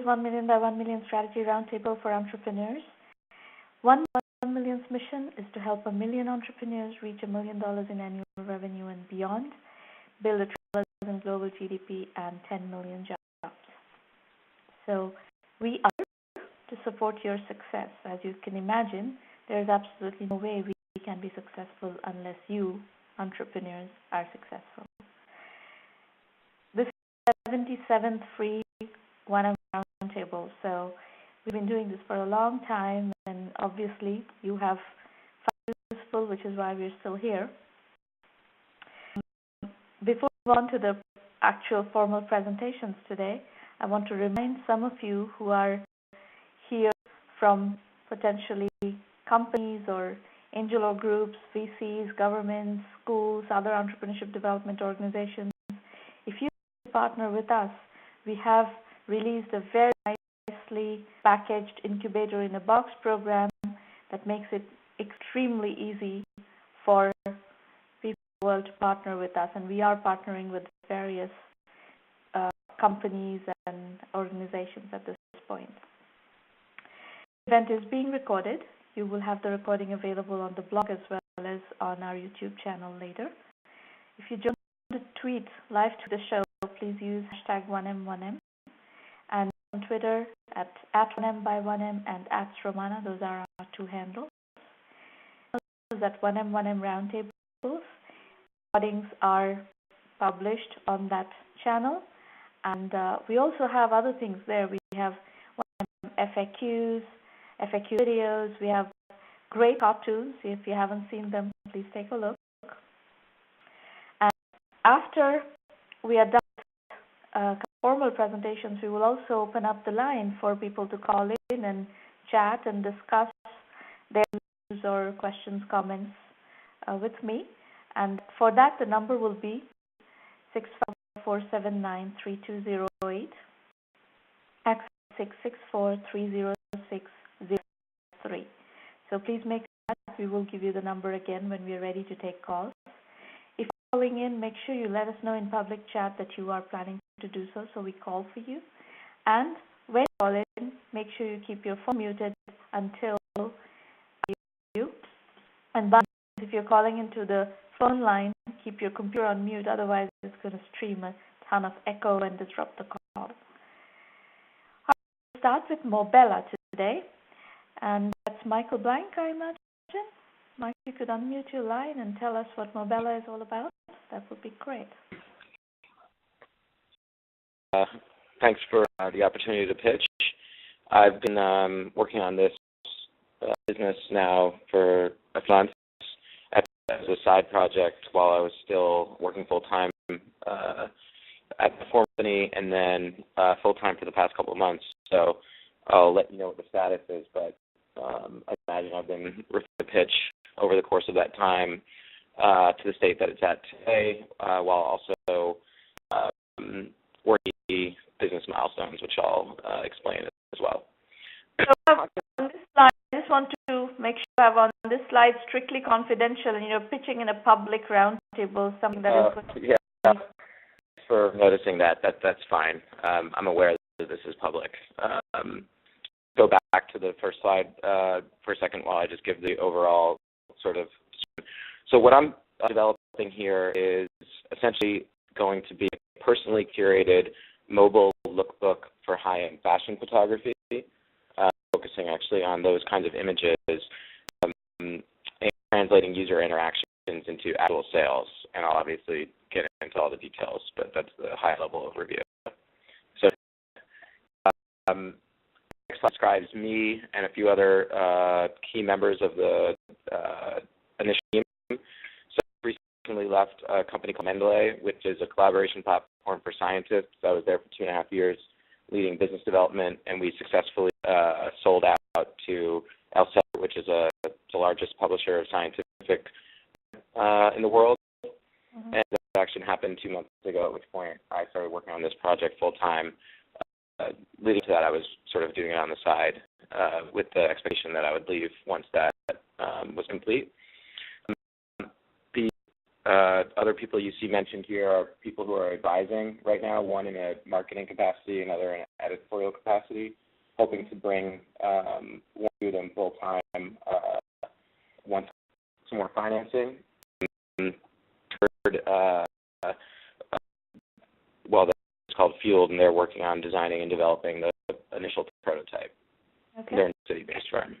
1 Million by 1 Million Strategy Roundtable for Entrepreneurs. 1 Million's mission is to help 1 million entrepreneurs reach $1 million in annual revenue and beyond, build $1 trillion in global GDP and 10 million jobs. So we are to support your success. As you can imagine, there is absolutely no way we can be successful unless you, entrepreneurs, are successful. This is the 77th free one roundtable. So we've been doing this for a long time, and obviously you have found it useful, which is why we're still here. Before we move on to the actual formal presentations today, I want to remind some of you who are here from potentially companies or angel or groups, VCs, governments, schools, other entrepreneurship development organizations. If you partner with us, we have released a very nicely packaged incubator in a box program that makes it extremely easy for people in the world to partner with us, and we are partnering with various companies and organizations at this point. The event is being recorded. You will have the recording available on the blog as well as on our YouTube channel later. If you just want to tweet live to the show, please use #1M1M, and on Twitter at 1M by 1M and at Sramana. Those are our two handles. At 1M1M Roundtables, recordings are published on that channel, and we also have other things there. We have 1M FAQs, FAQ videos. We have great cartoons. If you haven't seen them, please take a look. And after we are done with formal presentations, we will also open up the line for people to call in and chat and discuss their views or questions, comments with me. And for that, the number will be 654-793-2208, 664-306-03. So please make that. We will give you the number again when we are ready to take calls. If you're calling in, make sure you let us know in public chat that you are planning to do so we call for you. And when you call in, make sure you keep your phone muted until you. And if you're calling into the phone line, keep your computer on mute, otherwise it's going to stream a ton of echo and disrupt the call. I'll start with Mobella today, and that's Michael Blank, I imagine. Mike, you could unmute your line and tell us what Mobella is all about. That would be great. Thanks for the opportunity to pitch. I've been working on this business now for a few months as a side project while I was still working full-time at the former company, and then full-time for the past couple of months. So I'll let you know what the status is, but I imagine I've been referring to pitch over the course of that time to the state that it's at today, while also working business milestones, which I'll explain as well. So on this slide, I just want to make sure I have on this slide strictly confidential, and you're pitching in a public roundtable, something that is going to yeah. Thanks for noticing that. That's fine. I'm aware that this is public. Go back to the first slide for a second while I just give the overall sort of. So what I'm developing here is essentially going to be a personally curated mobile lookbook for high-end fashion photography, focusing actually on those kinds of images and translating user interactions into actual sales. And I'll obviously get into all the details, but that's the high-level overview. So next slide describes me and a few other key members of the initial team. So I recently left a company called Mobella, which is a collaboration platform for scientists. I was there for 2.5 years leading business development, and we successfully sold out to Elsevier, which is the largest publisher of scientific in the world. Mm-hmm. And that actually happened 2 months ago, at which point I started working on this project full-time. Leading to that, I was sort of doing it on the side with the expectation that I would leave once that was complete. The other people you see mentioned here are people who are advising right now, one in a marketing capacity, another in an editorial capacity, hoping to bring one of them full-time once some more financing. Third, it's called Fueled, and they're working on designing and developing the initial prototype. Okay. They're a city-based firm.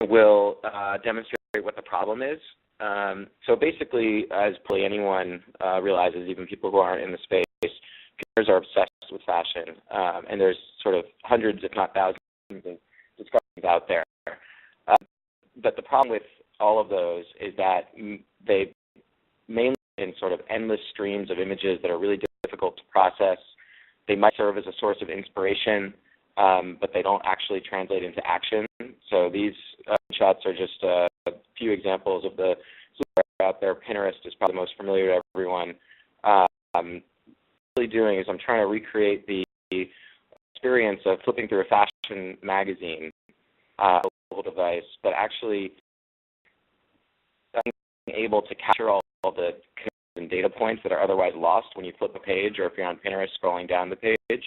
We'll demonstrate what the problem is. So basically, as probably anyone realizes, even people who aren't in the space, consumers are obsessed with fashion, and there's sort of hundreds, if not thousands, of discussions out there. But the problem with all of those is that they mainly in sort of endless streams of images that are really difficult to process. They might serve as a source of inspiration, but they don't actually translate into action. So these shots are just a few examples of the out there. Pinterest is probably the most familiar to everyone. What I'm really doing is I'm trying to recreate the experience of flipping through a fashion magazine on a mobile device, but actually being able to capture all the and data points that are otherwise lost when you flip a page, or if you're on Pinterest scrolling down the page.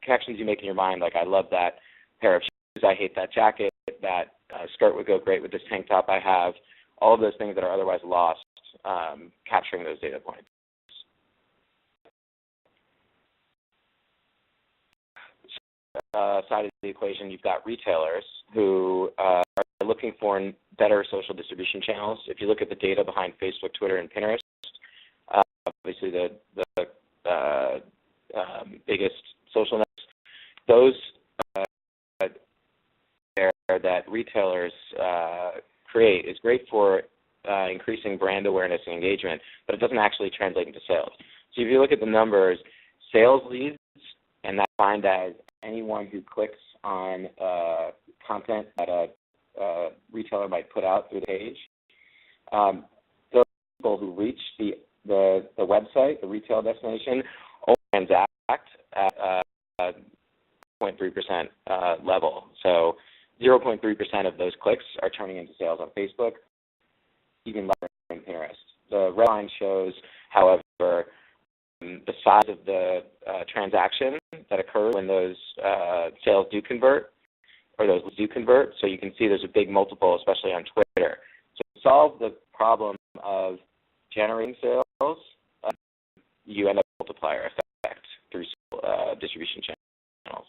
Connections you make in your mind, like I love that pair of shoes, I hate that jacket, that skirt would go great with this tank top I have, all of those things that are otherwise lost, capturing those data points. Side of the equation, you've got retailers who are looking for better social distribution channels. If you look at the data behind Facebook, Twitter, and Pinterest, obviously the biggest social networks, those that retailers create is great for increasing brand awareness and engagement, but it doesn't actually translate into sales. So if you look at the numbers, sales leads, and that's defined as anyone who clicks on content that a retailer might put out through the page, those people who reach the website, the retail destination, only transact at 0.3% level. So 0.3% of those clicks are turning into sales on Facebook, even less in Pinterest. The red line shows, however, the size of the transaction that occurs when those sales do convert, or those do convert. So you can see there's a big multiple, especially on Twitter. So to solve the problem of generating sales, you end up with a multiplier effect through distribution channels.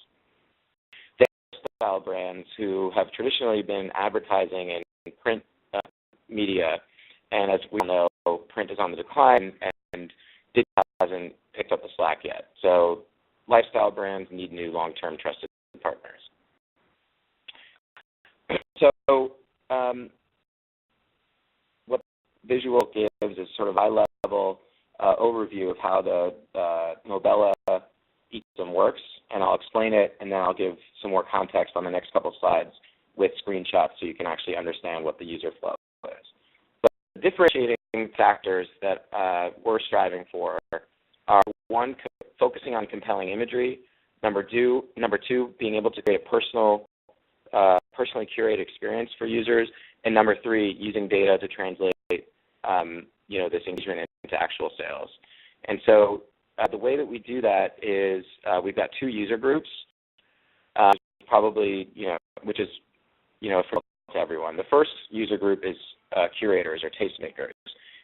Style brands who have traditionally been advertising in print media, and as we know, print is on the decline, and digital hasn't picked up the slack yet. So lifestyle brands need new long-term trusted partners. So what visual gives is sort of high-level overview of how the Mobella ecosystem works, and I'll explain it, and then I'll give some more context on the next couple of slides with screenshots so you can actually understand what the user flow is. But the differentiating factors that we're striving for are, one, focusing on compelling imagery, number two, being able to create a personally curated experience for users, and number three, using data to translate this engagement into actual sales. And so the way that we do that is we've got two user groups, probably, which is, for everyone. The first user group is curators or tastemakers,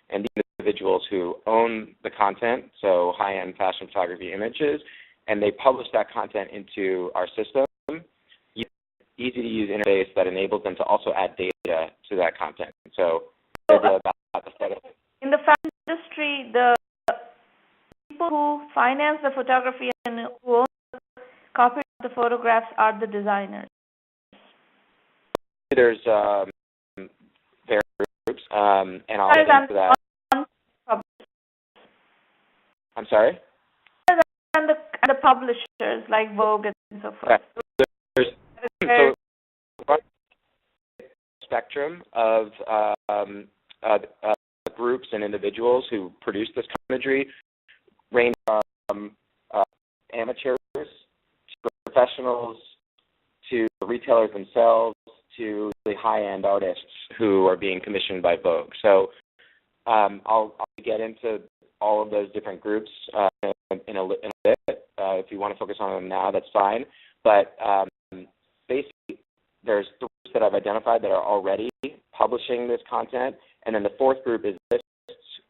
and these individuals who own the content, so high-end fashion photography images, and they publish that content into our system. Easy-to-use interface that enables them to also add data to that content. So in the fashion industry, the people who finance the photography and who own the copy of the photographs are the designers. There's various groups, and I'll get into that. I'm sorry? And the publishers like Vogue and so forth. So spectrum of groups and individuals who produce this imagery range from amateurs to professionals to retailers themselves to the high-end artists who are being commissioned by Vogue. So I'll get into all of those different groups in a bit. If you want to focus on them now, that's fine. But basically, there's the groups that I've identified that are already publishing this content, and then the fourth group is artists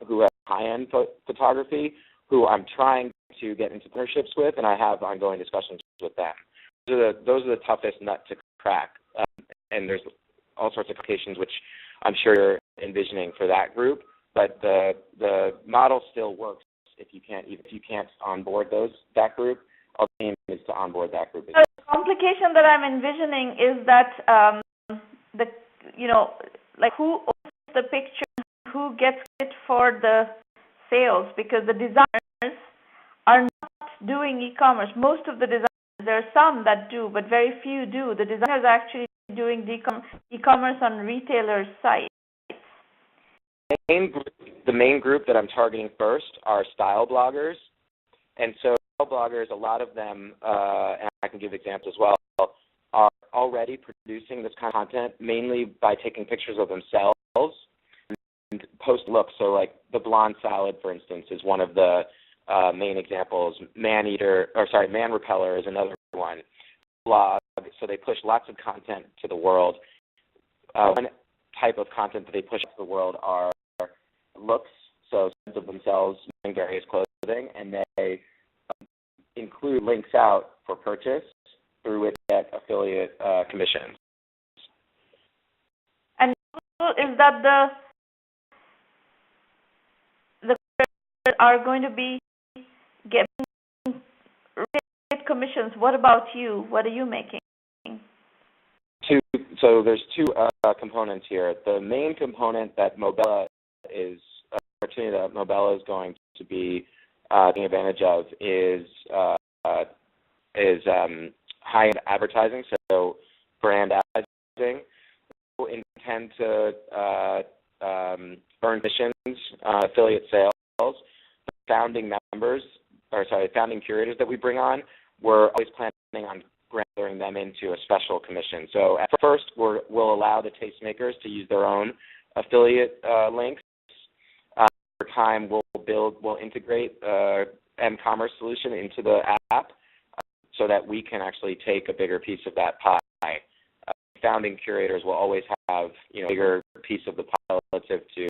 who have high-end photography, who I'm trying to get into partnerships with, and I have ongoing discussions with them. Those are the toughest nut to crack, and there's all sorts of applications which I'm sure you're envisioning for that group. But the model still works if you can't onboard that group. Our aim is to onboard that group. The complication that I'm envisioning is that who owns the picture, who gets it for the sales, because the designers are not doing e-commerce. Most of the designers, there are some that do, but very few do. The designers are actually doing e-commerce on retailers' sites. The main group that I'm targeting first are style bloggers. And so style bloggers, a lot of them, and I can give examples as well, are already producing this kind of content mainly by taking pictures of themselves and post looks. So like the blonde salad, for instance, is one of the main examples. Man Repeller is another one. Blog, so they push lots of content to the world. One type of content that they push to the world are looks, so of themselves wearing various clothing, and they include links out for purchase through which they get affiliate commissions. And is that the are going to be getting commissions? What about you? What are you making? So there's two components here. The main component that Mobella is opportunity that Mobella is going to be taking advantage of is high-end advertising, so brand advertising. We intend to earn commissions, affiliate sales. The founding curators that we bring on, we're always planning on grandfathering them into a special commission. So at first, we'll allow the tastemakers to use their own affiliate links. Over time, we'll integrate m-commerce solution into the app so that we can actually take a bigger piece of that pie. Founding curators will always have a bigger piece of the pie relative to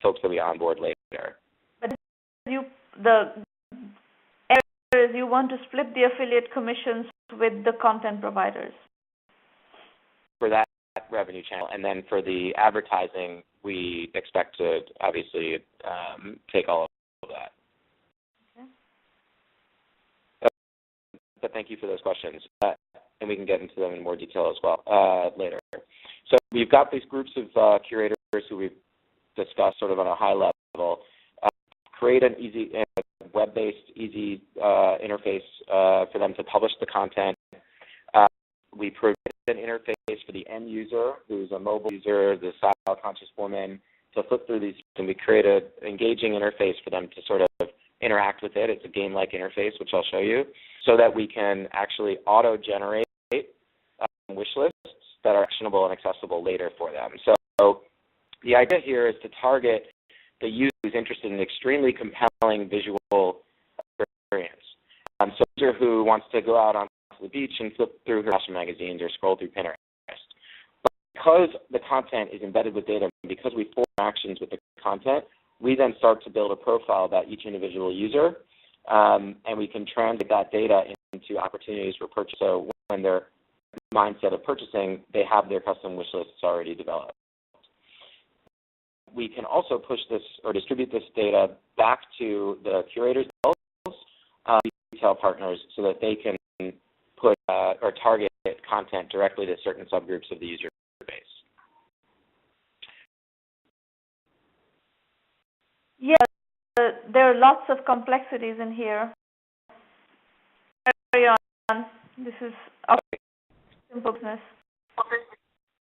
folks that we onboard later. But you want to split the affiliate commissions with the content providers for that revenue channel, and then for the advertising, we expect to obviously take all of that. Okay. But thank you for those questions, and we can get into them in more detail as well later. So we've got these groups of curators who we've discussed sort of on a high level. Create an easy, web-based, easy interface for them to publish the content. We provide an interface for the end user, who's a mobile user, the style-conscious woman, to flip through these, and we create an engaging interface for them to sort of interact with it. It's a game-like interface, which I'll show you, so that we can actually auto-generate wish lists that are actionable and accessible later for them. So the idea here is to target the user who's interested in an extremely compelling visual experience. So a user who wants to go out onto the beach and flip through fashion magazines or scroll through Pinterest. But because the content is embedded with data, because we form actions with the content, we then start to build a profile about each individual user, and we can translate that data into opportunities for purchase. So when their mindset of purchasing, they have their custom wish lists already developed. We can also push this or distribute this data back to the curators themselves, retail partners, so that they can put or target content directly to certain subgroups of the user base. Yeah, there are lots of complexities in here. Carry on. This is simple business.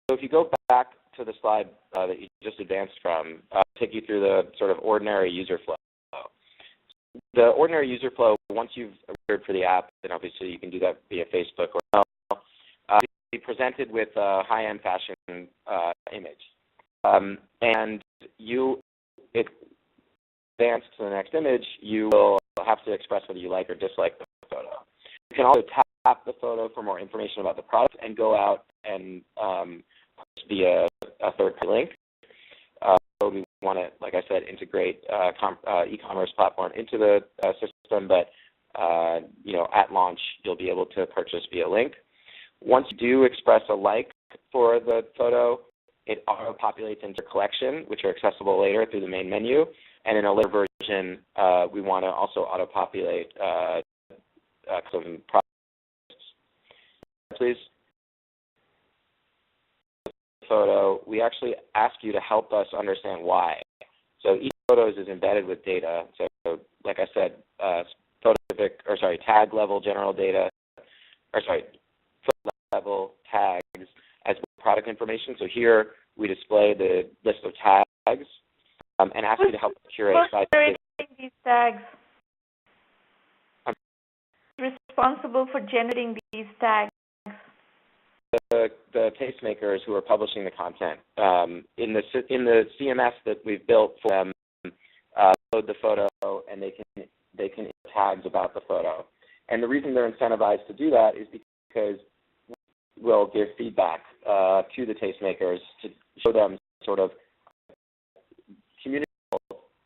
So if you go back to the slide that you just advanced from, take you through the sort of ordinary user flow. The ordinary user flow, once you've registered for the app, then obviously you can do that via Facebook or email. presented with a high-end fashion image. And you advance to the next image, you will have to express whether you like or dislike the photo. You can also tap the photo for more information about the product and go out and post via a third-party link. So we want to, like I said, integrate e-commerce platform into the system, but at launch, you'll be able to purchase via link. Once you do express a like for the photo, it auto-populates into your collection, which are accessible later through the main menu. And in a later version, we want to also auto-populate some products. Please. Photo, we actually ask you to help us understand why. So each photo is embedded with data. So, like I said, tag level general data, photo level tags as product information. So here we display the list of tags and ask you to help curate by these tags. Responsible for generating these tags. The tastemakers who are publishing the content. In the CMS that we've built for them, load the photo and they can tags about the photo. And the reason they're incentivized to do that is because we'll give feedback to the tastemakers to show them sort of communicate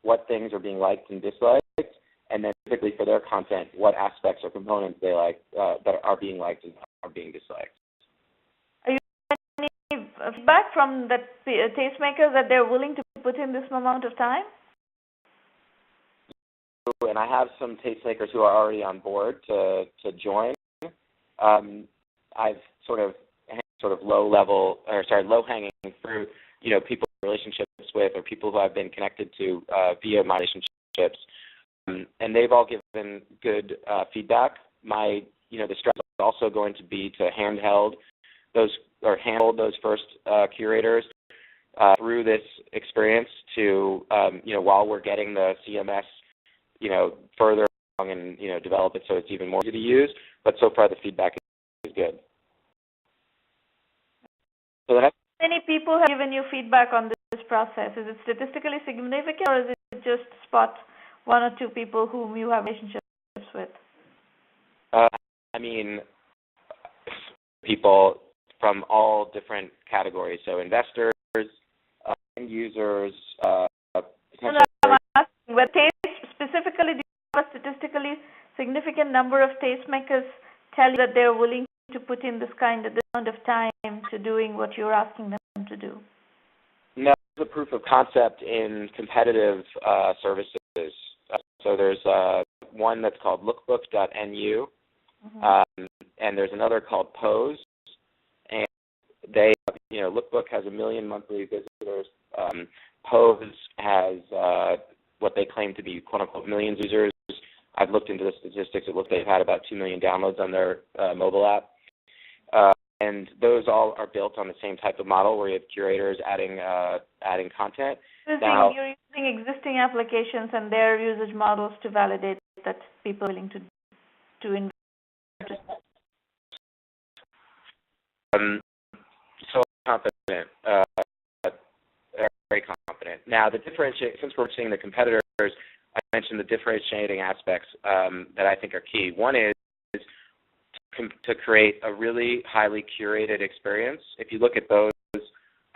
what things are being liked and disliked, and then typically for their content, what aspects or components they like that are being liked and are being disliked. Are you getting any feedback from the tastemakers that they're willing to put in this amount of time? And I have some tastemakers who are already on board to join. I've sort of low hanging fruit, people in relationships with or people who I've been connected to via my relationships, and they've all given good feedback. The strategy is also going to be to handle those first curators through this experience to while we're getting the CMS further along and develop it so it's even more easy to use. But so far the feedback is good. So how many people have given you feedback on this process? Is it statistically significant, or is it just spot one or two people whom you have relationships with? People from all different categories. So investors, end users, potential. I'm asking, with taste specifically, do you have a statistically significant number of tastemakers tell you that they're willing to put in this amount of time to doing what you're asking them to do? No, it's a proof of concept in competitive services. So there's one that's called lookbook.nu, and there's another called Pose. And they, Lookbook has 1 million monthly visitors. Pose has what they claim to be quote-unquote millions of users. I've looked into the statistics. It looks like they've had about 2 million downloads on their mobile app. And those all are built on the same type of model where you have curators adding content. You're using existing applications and their usage models to validate that people are willing to invest. So confident, very confident. Now, since we're seeing the competitors, I mentioned the differentiating aspects that I think are key. One is to create a really highly curated experience. If you look at those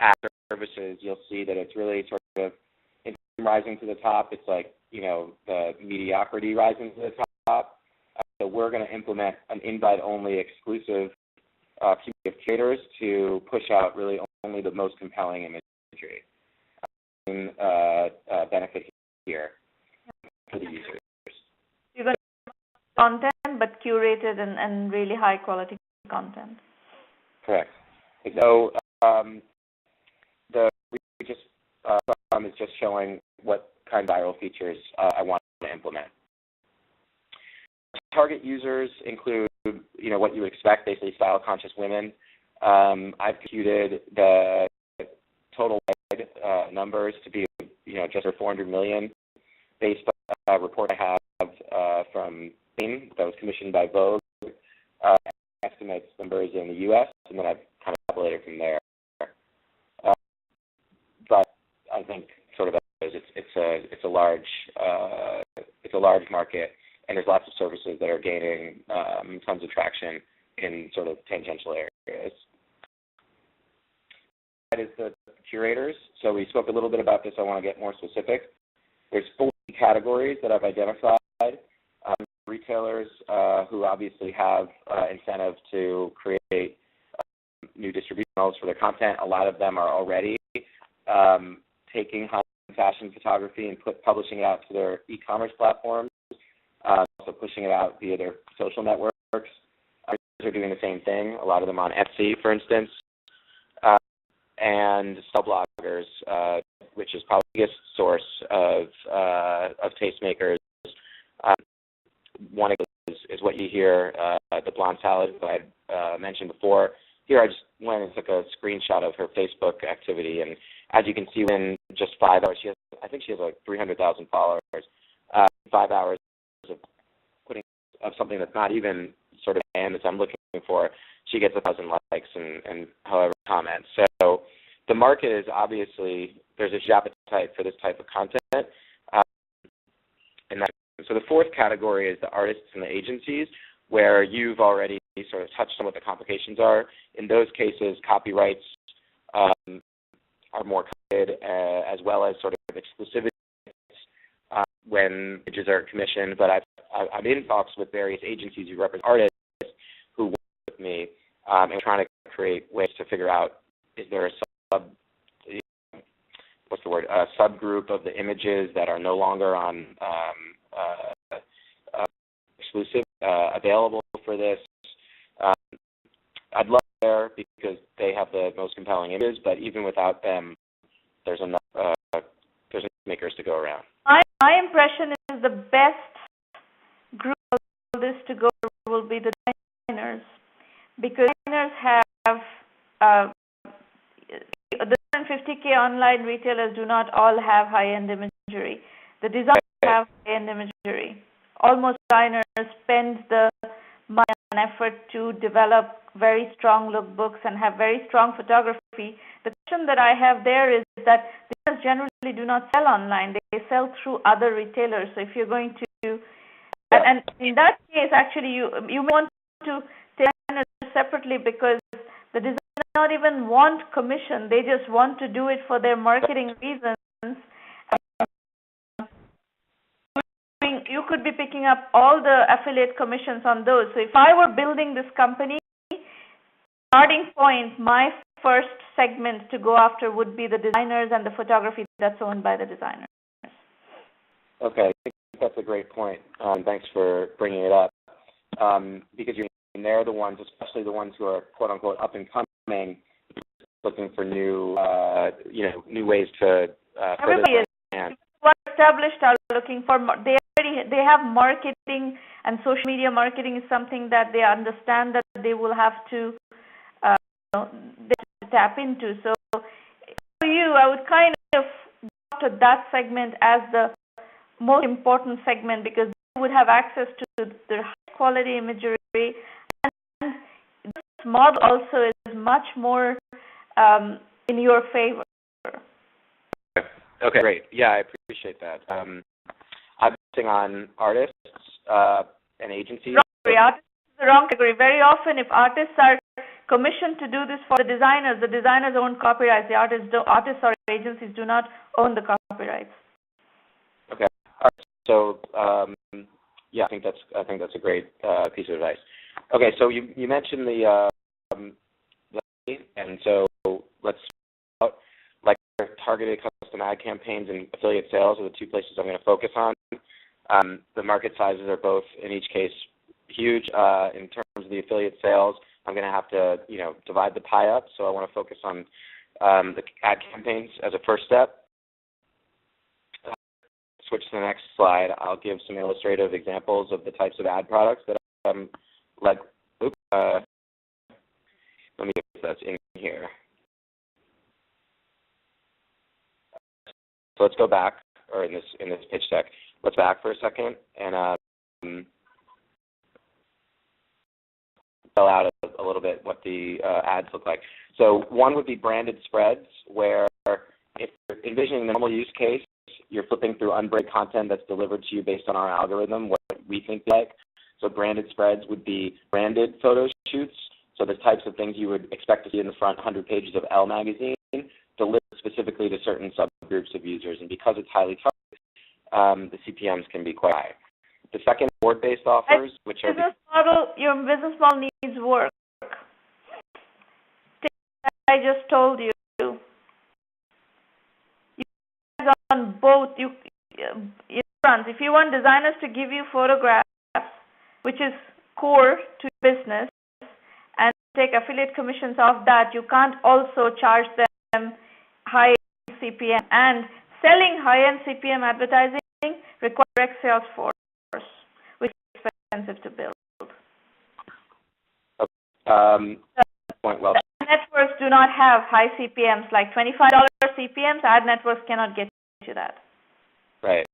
app services, you'll see that it's really sort of rising to the top. It's like, the mediocrity rising to the top. So we're going to implement an invite-only exclusive community of curators to push out really only the most compelling imagery. Benefit here for the users. You're going to content, but curated and really high quality content. Correct. So is just showing what kind of viral features I want to implement. Target users include, what you would expect, basically style-conscious women. I've computed the total numbers to be, just over 400 million, based on a report I have from Bain that was commissioned by Vogue. estimates numbers in the U.S., and then I've kind of calculated from there. But I think sort of it's a large market, and there's lots of services that are gaining tons of traction in sort of tangential areas. That is the curators. So we spoke a little bit about this. I want to get more specific. There's 4 categories that I've identified. Retailers who obviously have incentive to create new distribution channels for their content. A lot of them are already taking high fashion photography and publishing it out to their e-commerce platforms, also pushing it out via their social networks. Others are doing the same thing, a lot of them on Etsy, for instance. And bloggers, which is probably the biggest source of tastemakers. One is what you hear, the blonde salad that I mentioned before. Here I just went and took a screenshot of her Facebook activity, and as you can see, in just 5 hours, I think she has like 300,000 followers. 5 hours of putting up something that's not even sort of that I'm looking for, she gets 1,000 likes and however comments. So the market is obviously, there's a huge appetite for this type of content. So the 4th category is the artists and the agencies, where you've already sort of touched on what the complications are. In those cases, copyrights are more coveted, as well as sort of exclusivity when images are commissioned. But I'm in talks with various agencies who represent artists who work with me and trying to create ways to figure out, is there a subgroup of the images that are no longer on exclusive, available for this. I'd love there because they have the most compelling images, but even without them, there's enough makers to go around. My impression is the best group of this to go will be the designers, because designers have the 50K online retailers do not all have high-end imagery. The designers have high-end imagery. Almost designers spend the money and effort to develop very strong lookbooks and have very strong photography. The question that I have there is that designers generally do not sell online. They sell through other retailers. So if you're going to, and in that case, actually, you may want to take designers separately, because the designers not even want commission. They just want to do it for their marketing reasons. You could be picking up all the affiliate commissions on those. So if I were building this company, starting point, my first segment to go after would be the designers and the photography that's owned by the designers. Okay, I think that's a great point. Thanks for bringing it up. Because they're the ones, especially the ones who are quote unquote up and coming, looking for new, new ways to. Everybody is. People who are established are looking for. They have marketing, and social media marketing is something that they understand that they will have to tap into. So for you, I would kind of go to that segment as the most important segment, because they would have access to the high quality imagery, and this model also is much more in your favor. Okay, great. Yeah, I appreciate that. I'm focusing on artists and agencies. Artists is the wrong category. Very often, if artists are commissioned to do this for the designers own copyrights. The artists or agencies do not own the copyrights. Okay. All right. So yeah, I think that's a great piece of advice. Okay, so you mentioned the and so let's talk like targeted custom ad campaigns and affiliate sales are the 2 places I'm going to focus on. The market sizes are both, in each case, huge. In terms of the affiliate sales, I'm going to have to, divide the pie up. So I want to focus on the ad campaigns as a first step. Switch to the next slide. I'll give some illustrative examples of the types of ad products that let me get if that's in here. So let's go back, or in this pitch deck, let's back for a second, and spell out a little bit what the ads look like. So one would be branded spreads, where if you're envisioning the normal use case, you're flipping through unbranded content that's delivered to you based on our algorithm, what we think you like. So branded spreads would be branded photo shoots. So the types of things you would expect to see in the front 100 pages of Elle magazine, delivered specifically to certain subgroups of users. And because it's highly targeted, the CPMs can be quite high. The second, board-based offers, which are your business model needs work. I just told you. You guys on both. If you want designers to give you photographs, which is core to business, and take affiliate commissions off that, you can't also charge them high CPM. And selling high-end CPM advertising requires direct sales force, which is expensive to build. Point well. Networks do not have high CPMs, like $25 CPMs. Ad networks cannot get to that. Right.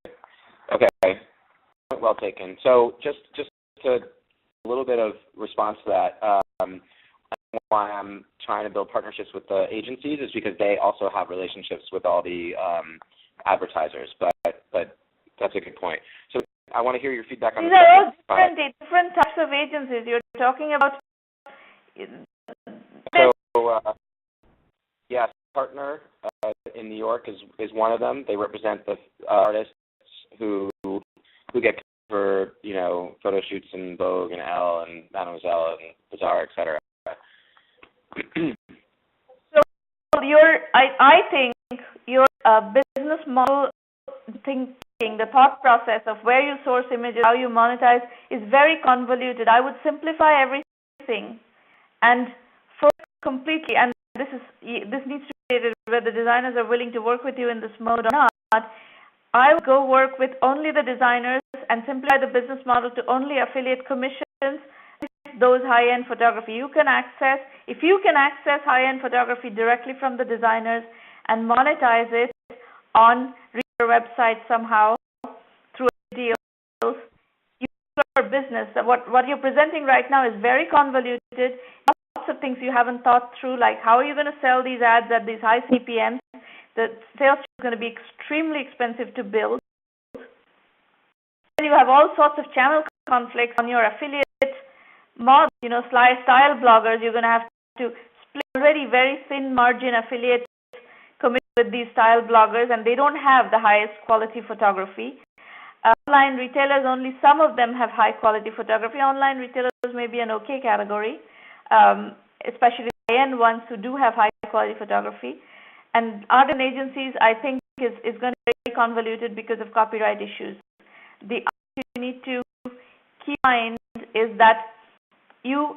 Okay. Point well taken. So just to a little bit of response to that, why I'm trying to build partnerships with the agencies is because they also have relationships with all the advertisers. But that's a good point. So I want to hear your feedback on these are all different types of agencies. You're talking about. So yes, partner in New York is one of them. They represent the artists who get for photo shoots in Vogue and Elle and Mademoiselle and Bazaar, etc. So I think your business model thinking, the thought process of where you source images, how you monetize, is very convoluted. I would simplify everything and focus completely. And this needs to be created whether designers are willing to work with you in this mode or not. I will go work with only the designers and simplify the business model to only affiliate commissions, those high-end photography. If you can access high-end photography directly from the designers and monetize it on your website somehow through deals, your business. What you're presenting right now is very convoluted. Lots of things you haven't thought through, like how are you going to sell these ads at these high CPMs? The sales is going to be extremely expensive to build. And you have all sorts of channel conflicts on your affiliate model. Style bloggers, you're going to have to split already very thin margin affiliate commission with these style bloggers, and they don't have the highest quality photography. Online retailers, only some of them have high quality photography. Online retailers may be an okay category, especially high-end ones who do have high quality photography. And art and agencies, I think, is going to be very convoluted because of copyright issues. The other thing you need to keep in mind is that you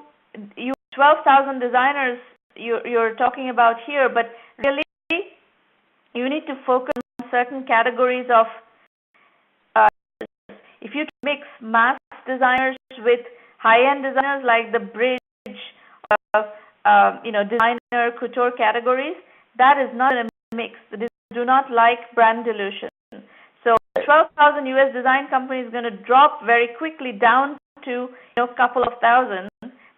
12,000 designers you're talking about here, but really you need to focus on certain categories of. If you mix mass designers with high-end designers like the bridge, designer couture categories, that is not a mix. They do not like brand dilution. So 12,000 US design companies is going to drop very quickly down to a couple of thousand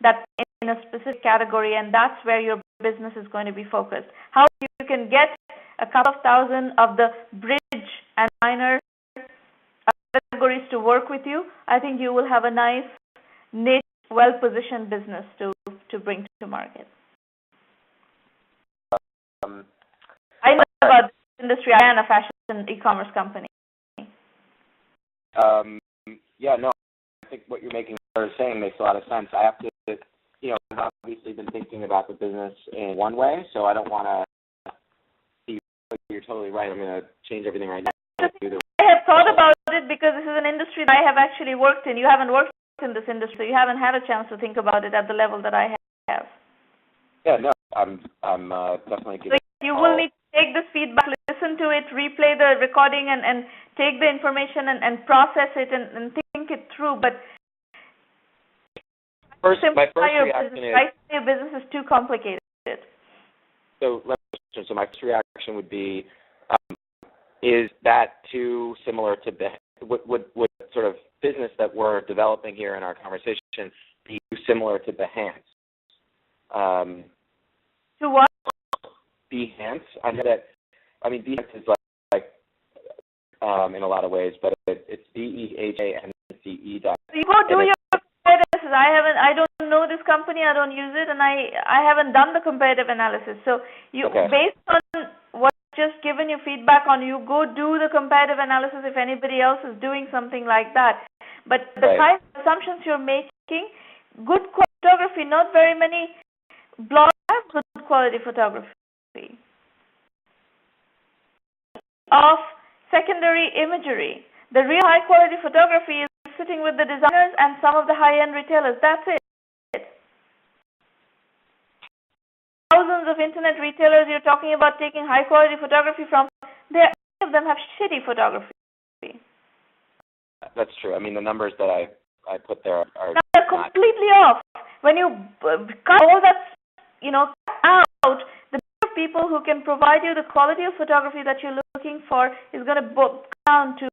that in a specific category, and that's where your business is going to be focused. How you can get a couple of thousand of the bridge and designer categories to work with you, I think you will have a nice, niche, well-positioned business to bring to market. I know about this industry. I am a fashion e-commerce company. I think what you're saying makes a lot of sense. I have to, I've obviously been thinking about the business in one way, so I don't want to see. You're totally right. I'm going to change everything right now. I have thought about it because this is an industry that I have actually worked in. You haven't worked in this industry. You haven't had a chance to think about it at the level that I have. Yeah, no, I'm definitely giving. So you will need to take this feedback, listen to it, replay the recording, and take the information and process it and think it through. But my first reaction is your business is too complicated. So my first reaction would be, is that too similar to would sort of business that we're developing here in our conversation be similar to Behance. To what? Behance. I know that. I mean, Behance is like in a lot of ways, but it's BEHANCE. You go do your comparative analysis. I don't know this company. I don't use it, and I haven't done the comparative analysis. So based on what just given you feedback on, you go do the comparative analysis if anybody else is doing something like that. But the kind of assumptions you're making, good photography, not very many blogs have good quality photography of secondary imagery. The real high quality photography is sitting with the designers and some of the high-end retailers. That's it. Thousands of internet retailers you're talking about taking high quality photography from, many of them have shitty photography. That's true. I mean, the numbers that I put there are completely off. When you cut all that, out, the number of people who can provide you the quality of photography that you're looking for is going to go down to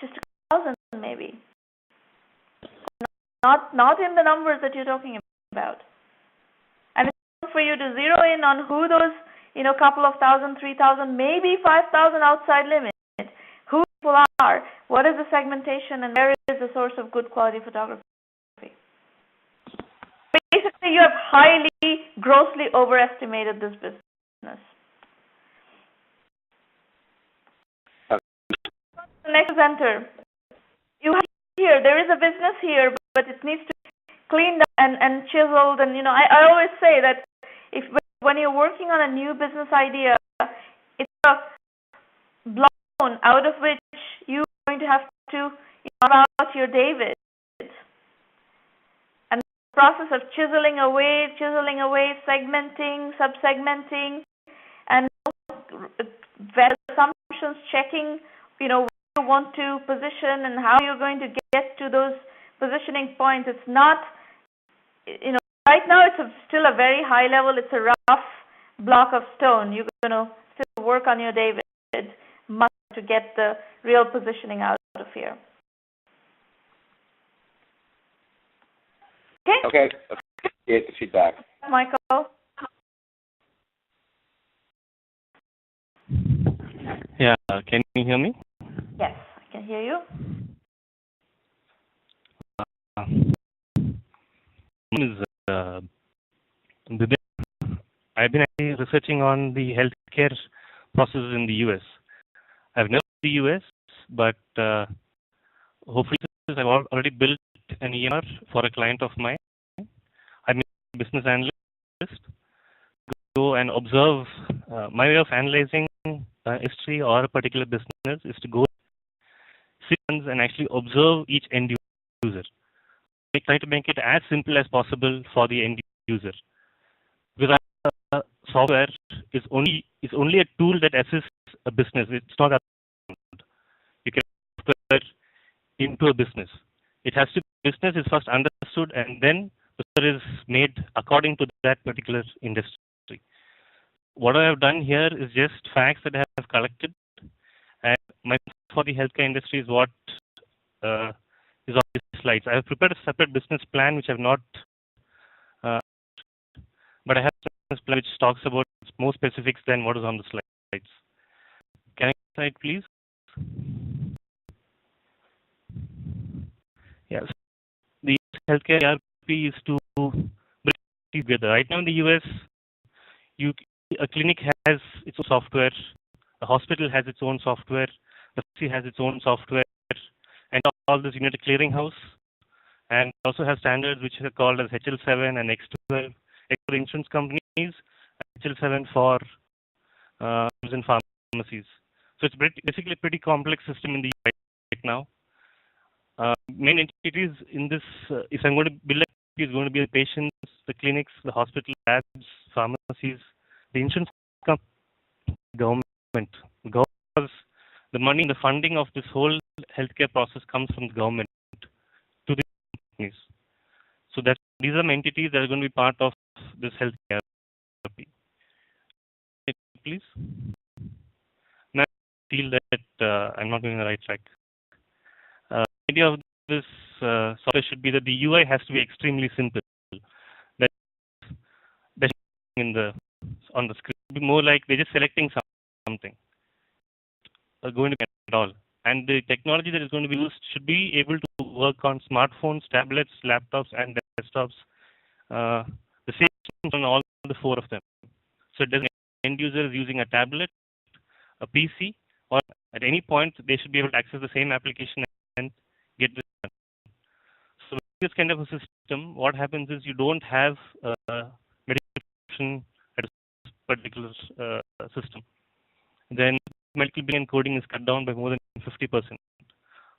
just 1,000 maybe. Not in the numbers that you're talking about. And it's for you to zero in on who those, couple of thousand, 3,000, maybe 5,000 outside limit, who people are, what is the segmentation, and where is the source of good quality photography. Basically, you have grossly overestimated this business. The next presenter. You have here, there is a business here, but it needs to be cleaned up and chiseled. And, I always say that when you're working on a new business idea, it's a blown out of which you're going to have to carve out your David. And the process of chiseling away, segmenting, subsegmenting, and assumptions, checking, where you want to position and how you're going to get to those positioning points. It's not, right now it's still a very high level. It's a rough block of stone. You're going to still work on your David to get the real positioning out of here. Okay. Get the feedback. Michael? Yeah, can you hear me? Yes, I can hear you. I've been actually researching on the healthcare processes in the US. I've never been to the US, but hopefully I've already built an EMR for a client of mine. I'm a business analyst. Go and observe. My way of analyzing history or a particular business is to go sit and actually observe each end user. I try to make it as simple as possible for the end user. Because software is only a tool that assists a business. It's not a you can put into a business. It has to be business is first understood, and then the software is made according to that particular industry. What I have done here is just facts that I have collected, and my for the healthcare industry is what is on these slides. I have prepared a separate business plan which I have not, but I have a business plan which talks about more specifics than what is on the slides. Can I slide, please? Yes. The healthcare ERP is to bring together. Right now in the US, a clinic has its own software, a hospital has its own software, the pharmacy has its own software, and all this you need a clearinghouse, and also have standards which are called as HL7 and X12 for insurance companies, and HL7 for in pharmacies. So it's basically a pretty complex system in the US right now. Main entities in this, if I'm going to build it, is going to be the patients, the clinics, the hospital, labs, pharmacies, the insurance company, government. Because the money, the funding of this whole healthcare process comes from the government to the companies. So these are entities that are going to be part of this healthcare ERP. Please. Now I feel that I'm not going the right track. The idea of this software should be that the UI has to be extremely simple. on the screen. It'll be more like they're just selecting something. Going to be at all. And the technology that is going to be used should be able to work on smartphones, tablets, laptops, and desktops. The same on all the four of them. So it doesn't end user is using a tablet, a PC, or at any point they should be able to access the same application and get this done. So with this kind of a system, what happens is you don't have medical prescription at a particular system. Then medical billing and coding is cut down by more than 50%.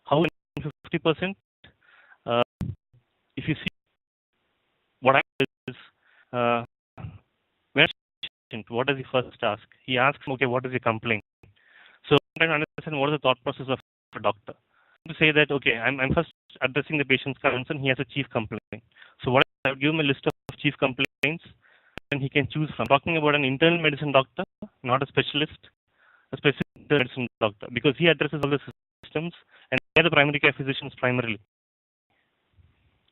How 50%? If you see what I is when what does he first ask? He asks, okay, what is your complaint? So I'm trying to understand what is the thought process of a doctor. To say that, okay, I'm first addressing the patient's concern, he has a chief complaint. So what I would give him a list of chief complaints and he can choose from. Talking about an internal medicine doctor, not a specialist, a specific medicine doctor, because he addresses all the systems and they are the primary care physicians primarily.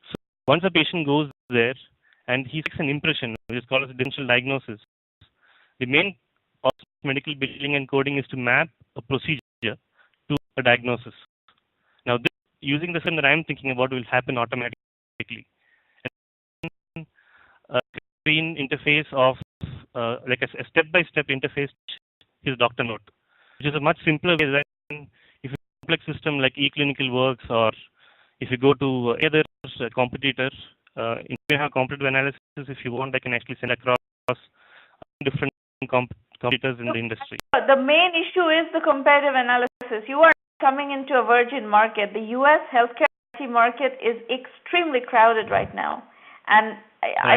So once a patient goes there and he takes an impression, which is called as a differential diagnosis, the main of medical billing and coding is to map a procedure to a diagnosis. Now, this, using the system that I am thinking about, will happen automatically. And a screen interface of like a step-by-step interface is Doctor Note, which is a much simpler way than if you have a complex system like eClinical works, or if you go to other competitors. If you have competitive analysis, if you want, I can actually send across different competitors in the industry. The main issue is the comparative analysis. You are coming into a virgin market. The U.S. healthcare IT market is extremely crowded right now. And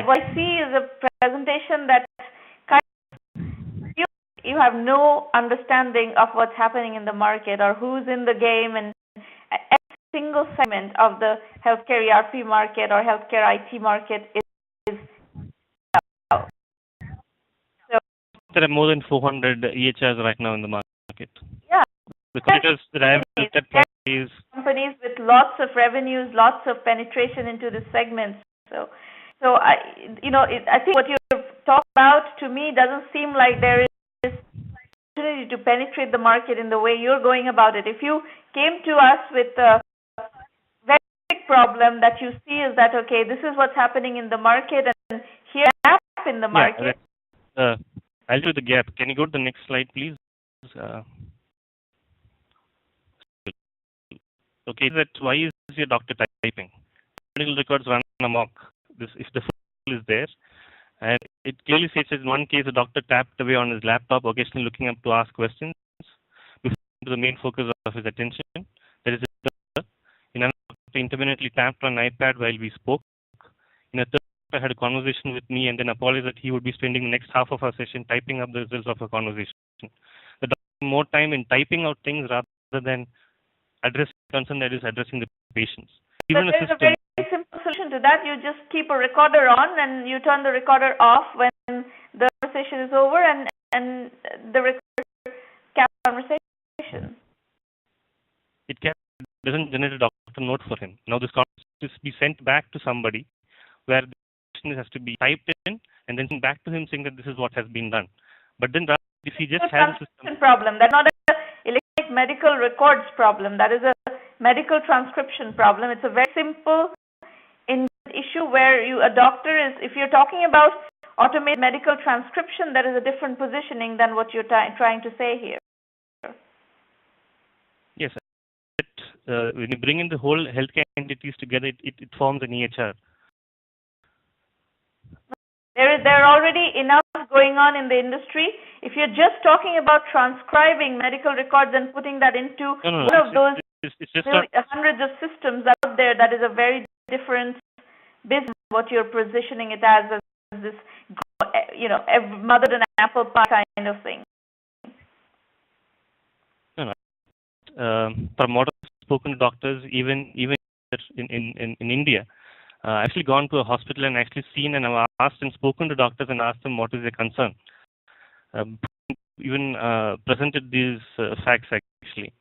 what I see is a presentation that kind of you have no understanding of what's happening in the market or who's in the game, and every single segment of the healthcare ERP market or healthcare IT market is so there are more than 400 EHRs right now in the market. Yeah. The competitors that I have looked at is companies with lots of revenues, lots of penetration into this segment. So I think what you've talked about to me doesn't seem like there is opportunity to penetrate the market in the way you're going about it. If you came to us with a very big problem that you see is that, okay, this is what's happening in the market and here's a gap in the market. Yeah, I'll do the gap. Can you go to the next slide, please? Okay, that why is your doctor typing? Medical records run amok. This, if the file is there, and it clearly states that in one case the doctor tapped away on his laptop, occasionally looking up to ask questions before the main focus of his attention. There is a doctor. In another, doctor intermittently tapped on an iPad while we spoke. In a third, doctor had a conversation with me and then apologized that he would be spending the next half of our session typing up the results of a conversation. The doctor spent more time in typing out things rather than addressing the concern that is addressing the patients. Even there's a very simple solution to that. You just keep a recorder on and you turn the recorder off when the conversation is over, and the recorder captures the conversation. It doesn't generate a doctor note for him. Now this conversation is to be sent back to somebody where the question has to be typed in and then sent back to him saying that this is what has been done. But then if he just has a system problem, that's not an electronic medical records problem. That is a medical transcription problem. It's a very simple issue where a doctor is, if you're talking about automated medical transcription, that is a different positioning than what you're trying to say here. Yes. When you bring in the whole healthcare entities together, it forms an EHR. There are already enough going on in the industry. If you're just talking about transcribing medical records and putting that into one of those hundreds of systems out there, that is a very different business. What you're positioning it as this, mother than apple pie kind of thing. From what I've spoken to doctors, even in India, I've actually gone to a hospital and actually seen and I've asked and spoken to doctors and asked them what is their concern. Even presented these facts actually.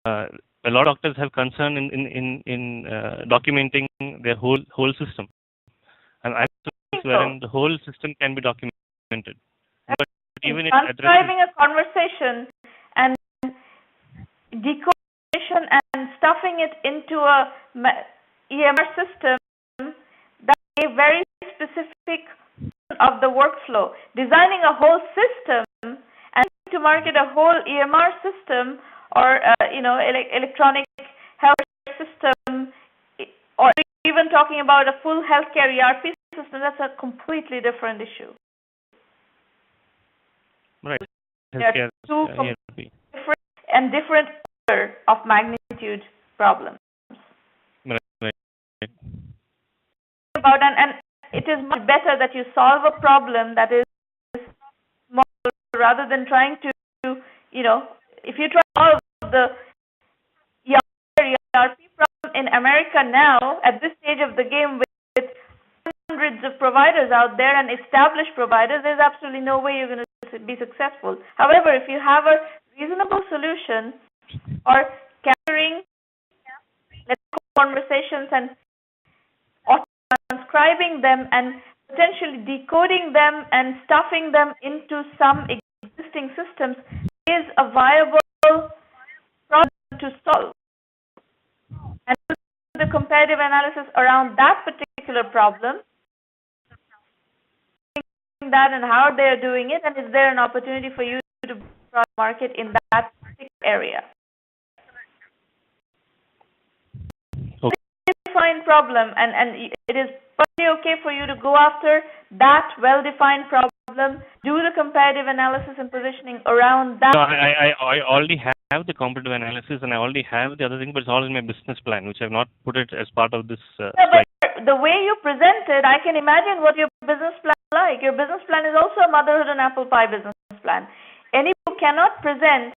A lot of doctors have concern in documenting their whole system, and I wherein the whole system can be documented. implemented. But even it transcribing addresses a conversation and decoding and stuffing it into a EMR system, that's a very specific of the workflow. Designing a whole system and to market a whole EMR system or electronic health system, or even talking about a full healthcare ERP system, that's a completely different issue. right. There are two ERP. different order of magnitude problems. Right. And it is much better that you solve a problem that is small rather than trying to, if you try to solve the ERP problem in America now, at this stage of the game with hundreds of providers out there and established providers, there's absolutely no way you're going to be successful. However, if you have a reasonable solution or capturing conversations and transcribing them and potentially decoding them and stuffing them into some existing systems is a viable problem to solve. And the comparative analysis around that particular problem, that and how they are doing it, and is there an opportunity for you to market in that particular area? Defined problem, and it is perfectly okay for you to go after that well-defined problem, do the comparative analysis and positioning around that. So I already have the comparative analysis and I already have the other thing, but it's all in my business plan, which I've not put it as part of this slide. But the way you presented, I can imagine what your business plan is like. Your business plan is also a motherhood and apple pie business plan. Anyone who cannot present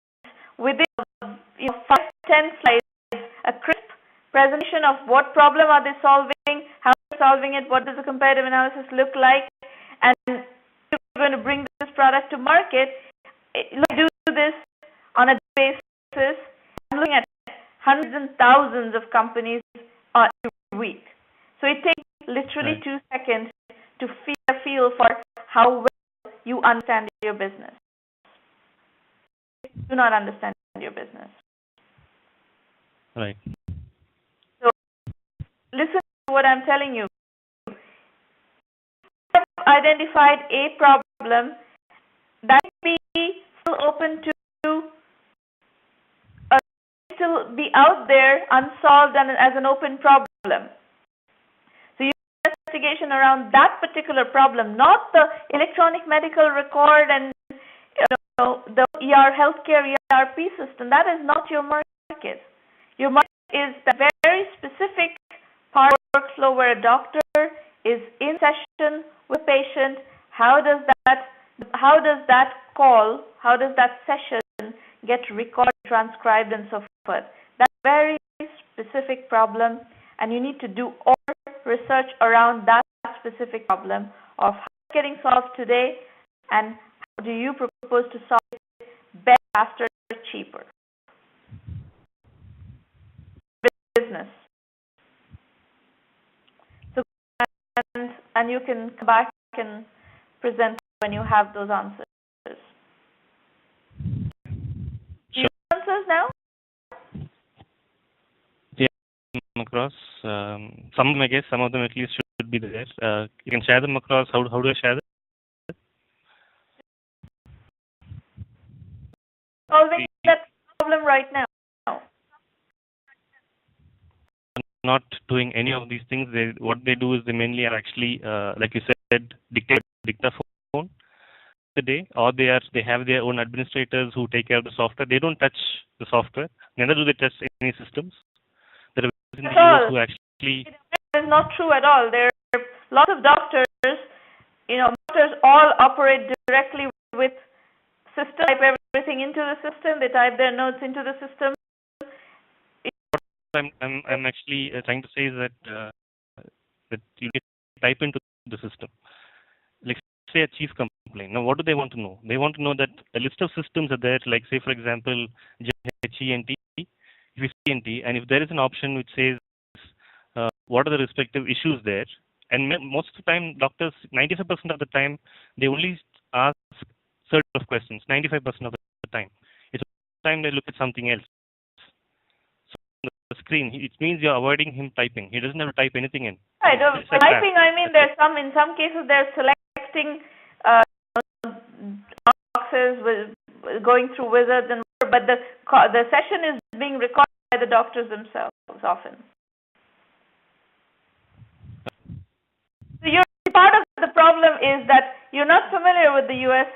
within 5-10 slides a crisp presentation of what problem are they solving, how they're solving it, what does the comparative analysis look like, and if you're going to bring this product to market, do this on a basis. I'm looking at hundreds and thousands of companies every week. So it takes literally 2 seconds to feel for how well you understand your business. You do not understand your business. Right. Listen to what I'm telling you. You have identified a problem that may be still open to still be out there unsolved and as an open problem. So you do investigation around that particular problem, not the electronic medical record and the healthcare ERP system. That is not your market. Your market is the very specific part of workflow where a doctor is in session with a patient. How does that call, how does that session get recorded, transcribed, and so forth? That's a very specific problem, and you need to do all research around that specific problem of how it's getting solved today and how do you propose to solve it better, faster, cheaper. Business. And you can come back and present when you have those answers. Do you have answers now? Yeah, across. Some of them, I guess, some of them at least should be there. You can share them across. How do I share them? Solving that problem right now. Not doing any of these things. What they do is they mainly are actually, like you said, dictaphone the day, or they have their own administrators who take care of the software. They don't touch the software. Neither do they touch any systems. There are in the US who actually. It is not true at all. There are lots of doctors. Doctors all operate directly with system. Type everything into the system. They type their notes into the system. I'm actually trying to say is that you can type into the system. Like say a chief complaint. Now what do they want to know? They want to know that a list of systems are there. Like say for example, HENT, VCNT, and if there is an option which says what are the respective issues there, and most of the time doctors, 95% of the time, they only ask certain of questions 95% of the time. It's time they look at something else. So on the screen, it means you're avoiding him typing. He doesn't have to type anything in. Right. Typing, I mean, in some cases, they're selecting boxes with going through wizards, but the session is being recorded by the doctors themselves often. So part of the problem is that you're not familiar with the U.S.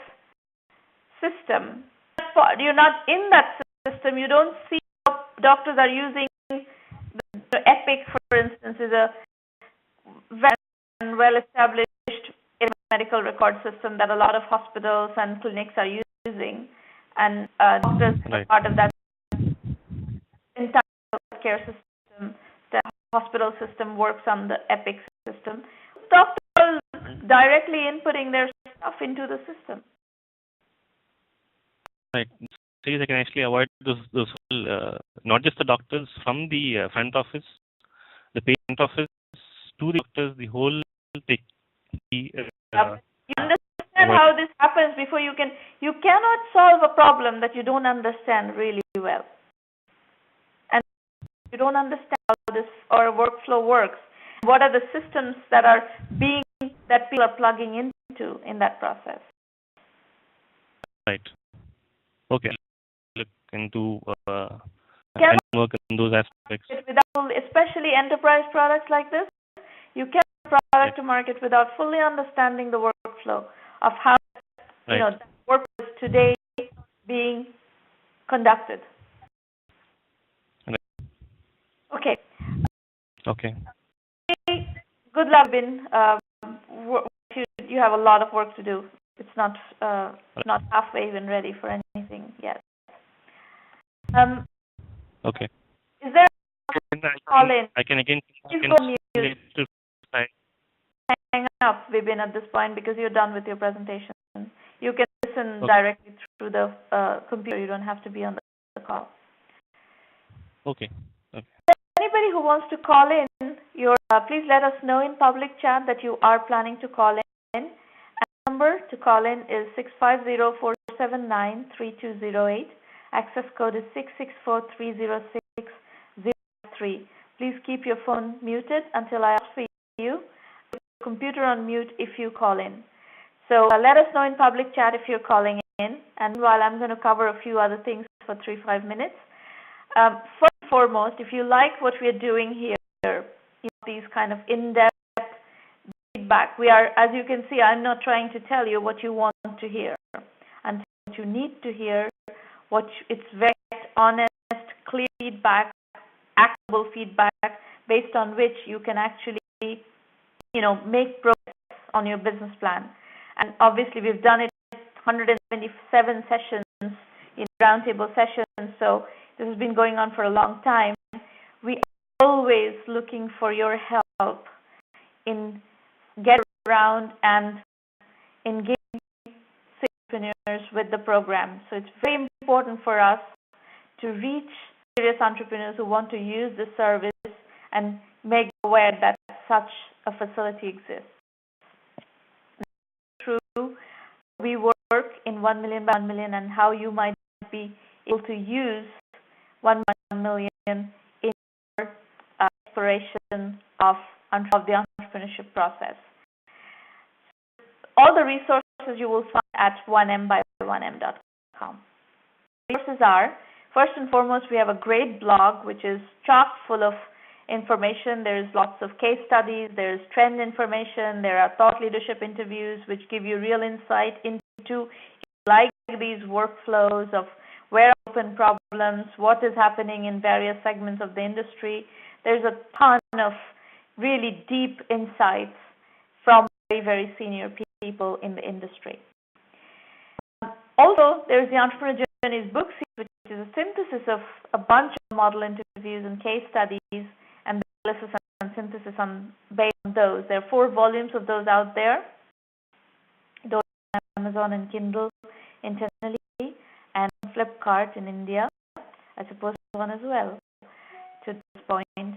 system. You're not in that system. You don't see how doctors are using the Epic, for instance, is a very well-established medical record system that a lot of hospitals and clinics are using, and doctors are part of that entire healthcare system. The hospital system works on the Epic system. Doctors directly inputting their stuff into the system. Right. So they can actually avoid those not just the doctors, from the front office, the patient office, to the doctors, the whole thing. You understand how this happens before you cannot solve a problem that you don't understand really well. And you don't understand how this or workflow works. What are the systems that people are plugging into in that process? Right. Okay. Look into and work on those aspects. Especially enterprise products like this, you can't product to market without fully understanding the workflow of how that work is today being conducted. Okay. Good luck, Bin. You have a lot of work to do. It's not halfway even ready for anything yet. Okay. Is there call in? I can again. Hang up, Vibin, at this point because you're done with your presentation. You can listen directly through the computer. You don't have to be on the call. Okay. Anybody who wants to call in, please let us know in public chat that you are planning to call in. And the number to call in is 650-479-3208. Access code is 664-306-03. Please keep your phone muted until I ask for you. Computer on mute if you call in. So let us know in public chat if you're calling in. And while I'm going to cover a few other things for 3-5 minutes. First and foremost, if you like what we're doing here, these kind of in-depth feedback, as you can see, I'm not trying to tell you what you want to hear and what you need to hear. It's very honest, clear feedback, actionable feedback based on which you can actually, make progress on your business plan. And obviously, we've done it 177 sessions, roundtable sessions. So this has been going on for a long time. We are always looking for your help in getting around and engaging entrepreneurs with the program. So it's very important for us to reach serious entrepreneurs who want to use the service and make them aware that such a facility exists. Through we work in 1 million by 1 million and how you might be able to use 1 million in your exploration of the entrepreneurship process. All the resources you will find at 1mby1m.com. Resources are, first and foremost, we have a great blog which is chock full of information. There's lots of case studies, there's trend information, there are thought leadership interviews which give you real insight into these workflows of where open problems, what is happening in various segments of the industry. There's a ton of really deep insights from very, very senior people in the industry. Also, there's the Entrepreneur Journeys book series, which is a synthesis of a bunch of model interviews and case studies and analysis and synthesis based on those. There are 4 volumes of those out there. Those on Amazon and Kindle internally, and Flipkart in India. I suppose one as well to this point.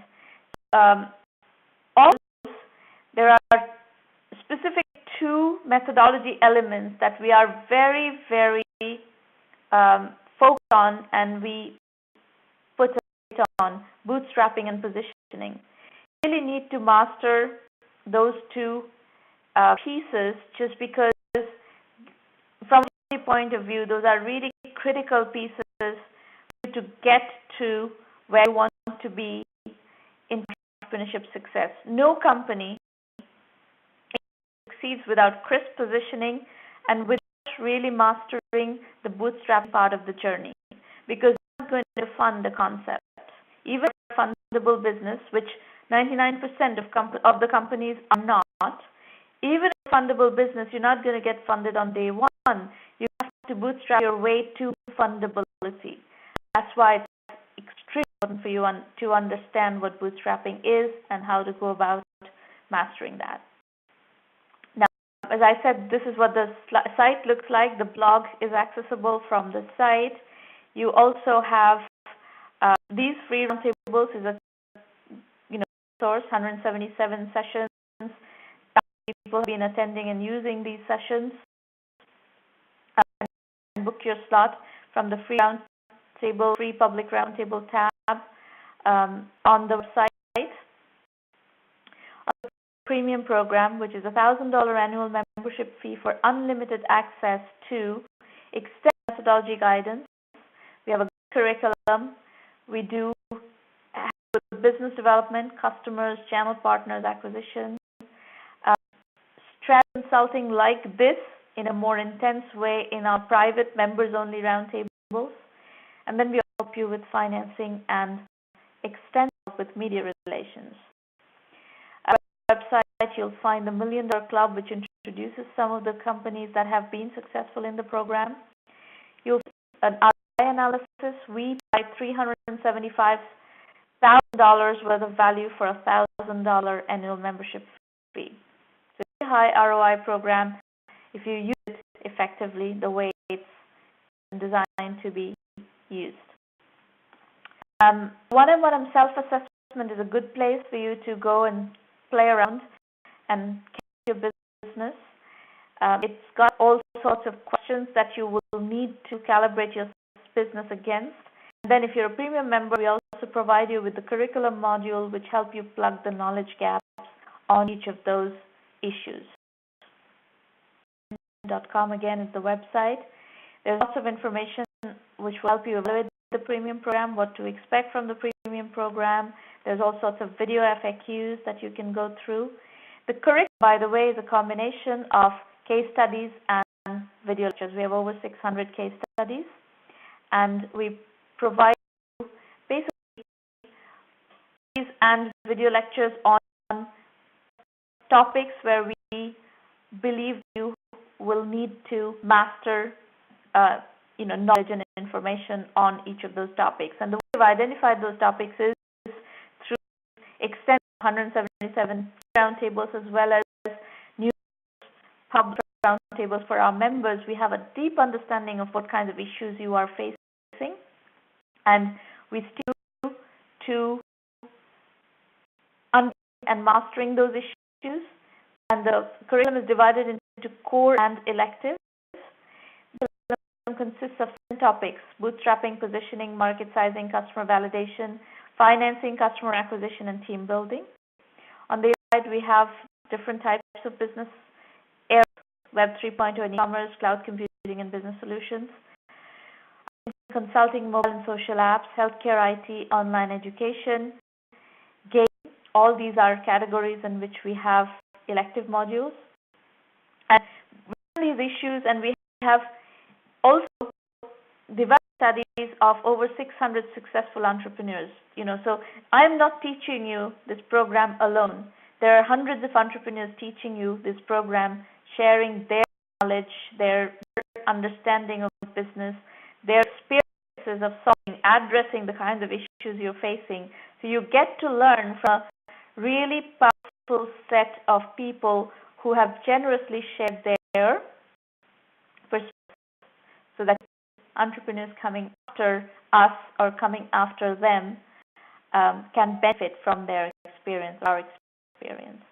All there are specific two methodology elements that we are very, very focused on, and we put it on: bootstrapping and positioning. You really need to master those two pieces, just because from my point of view, those are really critical pieces to get to where you want to be in entrepreneurship success. No company succeeds without crisp positioning and without really mastering the bootstrap part of the journey, because you're not going to fund the concept. Even a fundable business, which 99% of the companies are not, even a fundable business, you're not going to get funded on day one. You have to bootstrap your way to fundability. That's why it's extremely important for you to understand what bootstrapping is and how to go about mastering that. Now, as I said, this is what the site looks like. The blog is accessible from the site. You also have these free roundtables is a source, 177 sessions. People have been attending and using these sessions. Book your slot from the free roundtable, free public roundtable tab on the website. A premium program, which is a $1,000 annual membership fee for unlimited access to extended methodology guidance. We have a curriculum. We do business development, customers, channel partners, acquisition, strategy consulting like this in a more intense way in our private members-only roundtables, and then we help you with financing and extend with media relations. At our website, you'll find the $1 Million Club, which introduces some of the companies that have been successful in the program. You'll find an ROI analysis. We provide $375,000 worth of value for a $1,000 annual membership fee. So it's a high ROI program if you use it effectively the way it's designed to be used. One-on-one self-assessment is a good place for you to go and play around and your business. It's got all sorts of questions that you will need to calibrate your business against. And then if you're a premium member, we also provide you with the curriculum module, which help you plug the knowledge gaps on each of those issues. .com again is the website. There's lots of information which will help you evaluate the premium program, what to expect from the premium program. There's all sorts of video FAQs that you can go through. The curriculum, by the way, is a combination of case studies and video lectures. We have over 600 case studies, and we provide basically these and video lectures on topics where we believe you will need to master knowledge and information on each of those topics. And the way we've identified those topics is through extensive 177 roundtables as well as new public roundtables for our members. We have a deep understanding of what kinds of issues you are facing, and we still to understanding and mastering those issues. And the curriculum is divided into core and elective. The curriculum consists of 10 topics: bootstrapping, positioning, market sizing, customer validation, financing, customer acquisition, and team building. On the side, we have different types of business areas: Web 3.0 and e-commerce, cloud computing and business solutions, consulting, mobile and social apps, healthcare IT, online education, gaming. All these are categories in which we have elective modules. And we have these issues, and we have also developed studies of over 600 successful entrepreneurs. So I'm not teaching you this program alone. There are hundreds of entrepreneurs teaching you this program, sharing their knowledge, their understanding of business, their experiences of solving, addressing the kinds of issues you're facing. So you get to learn from a really powerful set of people who have generously shared their perspectives, so that entrepreneurs coming after us or coming after them can benefit from their experience, our experience.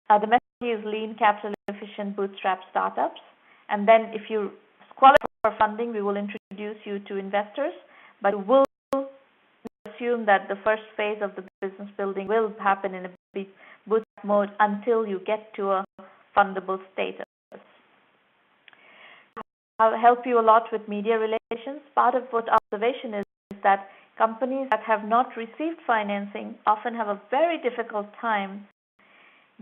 The message is lean, capital efficient, bootstrap startups. And then if you qualify for funding, we will introduce you to investors, but we'll assume that the first phase of the business building will happen in a bootstrap mode until you get to a fundable status. I'll help you a lot with media relations. Part of what observation is that companies that have not received financing often have a very difficult time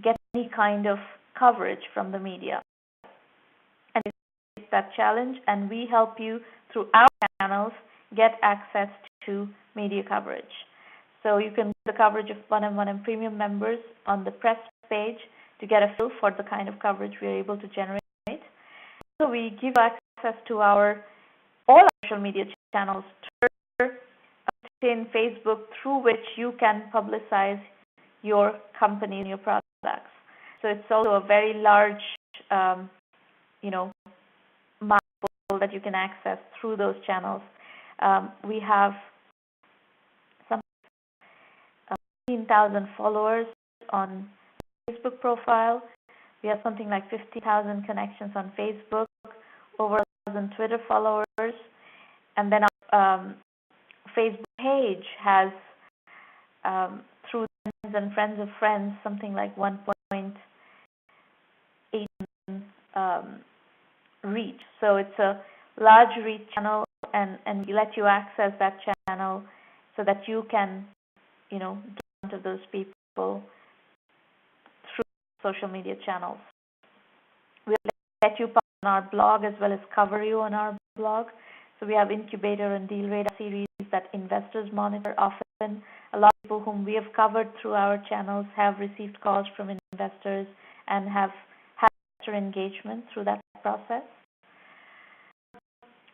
getting any kind of coverage from the media. And it's that challenge, and we help you through our channels get access to media coverage. So you can get the coverage of 1M1M Premium members on the press page to get a feel for the kind of coverage we are able to generate. So we give access to all our social media channels, Twitter, LinkedIn, Facebook, through which you can publicize your company and your products. So it's also a very large, market that you can access through those channels. We have some 15,000 followers on Facebook profile. We have something like 50,000 connections on Facebook, over 1,000 Twitter followers, and then our Facebook page has, through friends and friends of friends, something like 1.8 reach. So it's a large reach channel, and we let you access that channel so that you can, get to those people through social media channels. We'll let you post on our blog as well as cover you on our blog. So we have incubator and deal radar series that investors monitor often. A lot of people whom we have covered through our channels have received calls from investors and have had investor engagement through that process.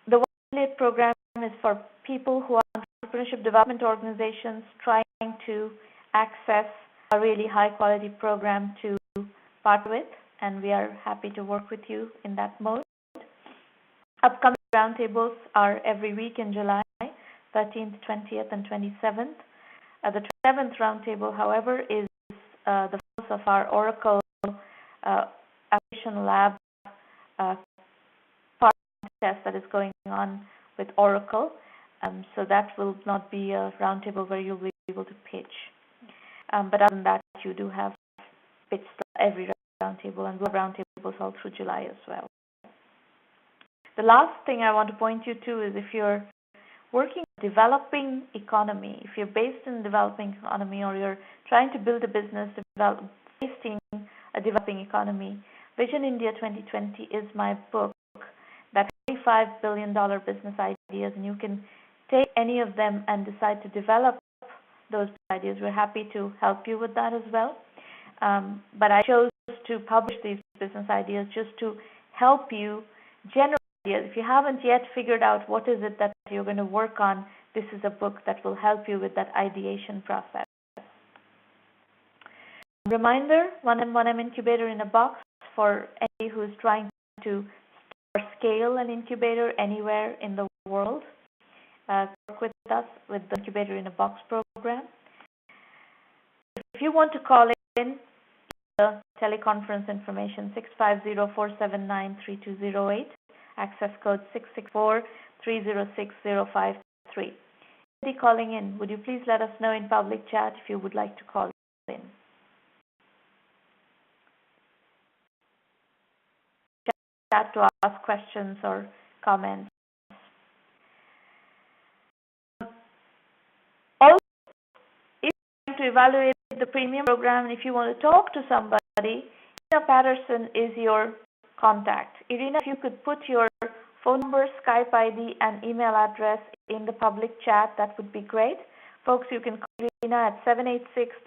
The One Affiliate program is for people who are entrepreneurship development organizations trying to access a really high quality program to partner with, and we are happy to work with you in that mode. Upcoming roundtables are every week in July, 13th, 20th, and 27th. The 7th roundtable, however, is the focus of our Oracle application lab part test that is going on with Oracle. So that will not be a roundtable where you'll be able to pitch. But other than that, you do have pitch every roundtable, and we'll have roundtables all through July as well. The last thing I want to point you to is if you're working in a developing economy, if you're based in a developing economy, or you're trying to build a business based in a developing economy, Vision India 2020 is my book that $25 billion business ideas, and you can take any of them and decide to develop those ideas. We're happy to help you with that as well. But I chose to publish these business ideas just to help you generate ideas. If you haven't yet figured out what is it that you're going to work on, this is a book that will help you with that ideation process. Reminder, 1M1M Incubator in a Box for anybody who is trying to scale an incubator anywhere in the world. Work with us with the Incubator in a Box program. If you want to call in the teleconference information, 650-479-3208, access code 664-306-053. Anybody calling in, would you please let us know in public chat if you would like to call in? Chat to ask questions or comments. Also, if you're trying to evaluate the premium program, and if you want to talk to somebody, Irina Patterson is your contact. Irina, if you could put your phone number, Skype ID, and email address in the public chat, that would be great. Folks, you can call Irina at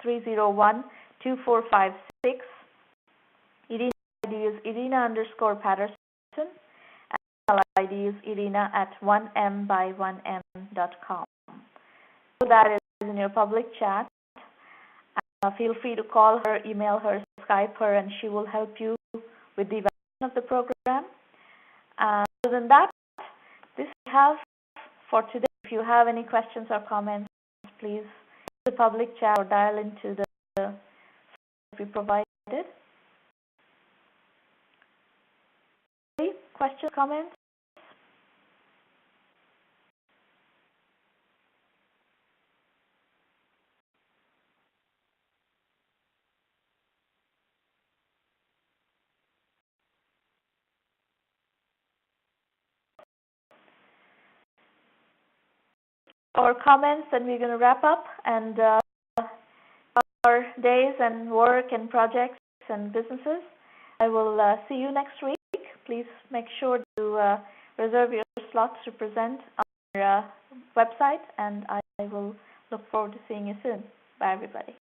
786-301-2456. Irina ID is Irina_Patterson. And email ID is irina@1mby1m.com. So that is in your public chat. Feel free to call her, email her, Skype her, and she will help you with the evaluation of the program. Other than that, this we have for today. If you have any questions or comments, please use the public chat or dial into the we provided. questions, comments? Or comments, and we're going to wrap up and our days and work and projects and businesses. I will see you next week. Please make sure to reserve your slots to present on our website, and I will look forward to seeing you soon. Bye, everybody.